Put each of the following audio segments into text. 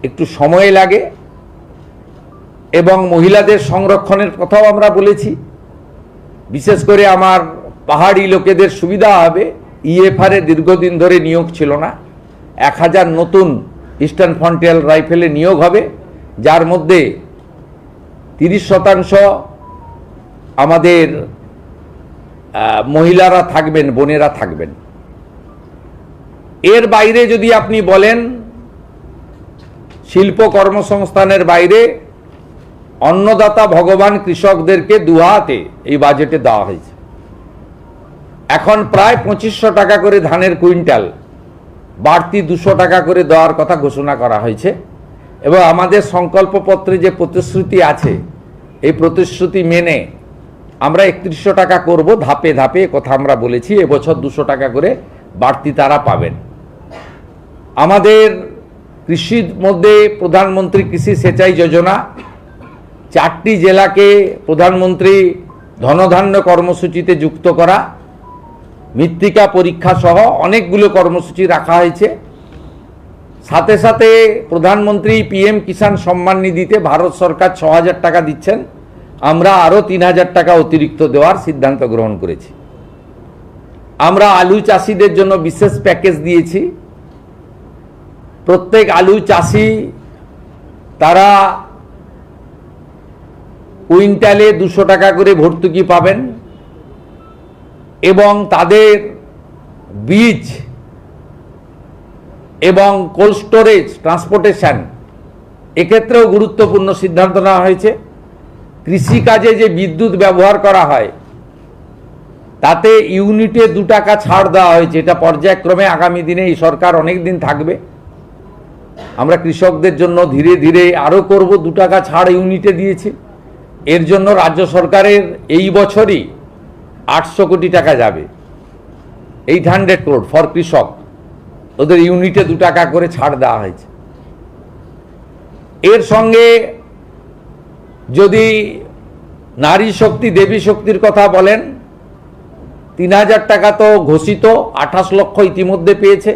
একটু সময় লাগে এবং মহিলাদের সংরক্ষণের কথাও আমরা বলেছি। বিশেষ করে আমার পাহাড়ি লোকেদের সুবিধা হবে, ইএফআর এ দীর্ঘদিন ধরে নিয়োগ ছিল না, 1000 নতুন ইস্টার্ন ফ্রন্টিয়ার রাইফেলে নিয়োগ হবে, যার মধ্যে 30% আমাদের মহিলারা থাকবেন, বোনেরা থাকবেন। এর বাইরে যদি আপনি বলেন শিল্প কর্মসংস্থানের বাইরে অন্নদাতা ভগবান কৃষকদেরকে দুহাতে এই বাজেটে দেওয়া হয়েছে। এখন প্রায় 2500 টাকা করে ধানের কুইন্টাল, বাড়তি 200 টাকা করে দেওয়ার কথা ঘোষণা করা হয়েছে। এবং আমাদের সংকল্পপত্রে যে প্রতিশ্রুতি আছে, এই প্রতিশ্রুতি মেনে আমরা 3100 টাকা করব ধাপে ধাপে, কথা আমরা বলেছি। এবছর 200 টাকা করে বাড়তি তারা পাবেন। আমাদের কৃষির মধ্যে প্রধানমন্ত্রী কৃষি সেচাই যোজনা, 4টি জেলাকে প্রধানমন্ত্রী ধনধান্য কর্মসূচিতে যুক্ত করা, মৃত্তিকা পরীক্ষা সহ অনেকগুলো কর্মসূচি রাখা হয়েছে। সাথে সাথে প্রধানমন্ত্রী পিএম কিষাণ সম্মান নিধিতে ভারত সরকার 6000 টাকা দিচ্ছেন, আমরা আরও 3000 টাকা অতিরিক্ত দেওয়ার সিদ্ধান্ত গ্রহণ করেছি। আমরা আলু চাষিদের জন্য বিশেষ প্যাকেজ দিয়েছি। প্রত্যেক আলু চাষি তারা কুইন্টালে 200 টাকা করে ভর্তুকি পাবেন এবং তাদের বীজ এবং কোল্ড স্টোরেজ, ট্রান্সপোর্টেশন, এক্ষেত্রেও গুরুত্বপূর্ণ সিদ্ধান্ত নেওয়া হয়েছে। কৃষিকাজে যে বিদ্যুৎ ব্যবহার করা হয় তাতে ইউনিটে 2 টাকা ছাড় দেওয়া হয়েছে। এটা পর্যায়ক্রমে আগামী দিনে এই সরকার অনেক দিন থাকবে। আমরা কৃষকদের জন্য ধীরে ধীরে আরও করব, 2 টাকা ছাড় ইউনিটে দিয়েছি। এর জন্য রাজ্য সরকারের এই বছরই 800 কোটি টাকা যাবে, 800 crore ফর কৃষক, ওদের ইউনিটে 2 টাকা করে ছাড় দেওয়া হয়েছে। এর সঙ্গে যদি নারী শক্তি, দেবী শক্তির কথা বলেন, 3000 টাকা তো ঘোষিত, 28 লক্ষ ইতিমধ্যে পেয়েছে।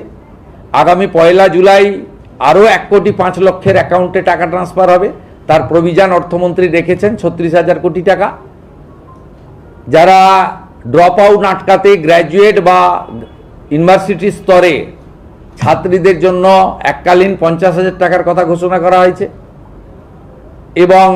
আগামী 1 জুলাই আরও 1,05,00,000 অ্যাকাউন্টে টাকা ট্রান্সফার হবে। তার প্রভিশন অর্থমন্ত্রী রেখেছেন 36,000 কোটি টাকা। যারা ড্রপ আউট আটকাতে গ্র্যাজুয়েট বা ইউনিভার্সিটি স্তরে ছাত্রীদের জন্য এককালীন 50,000 টাকার কথা ঘোষণা করা হয়েছে এবং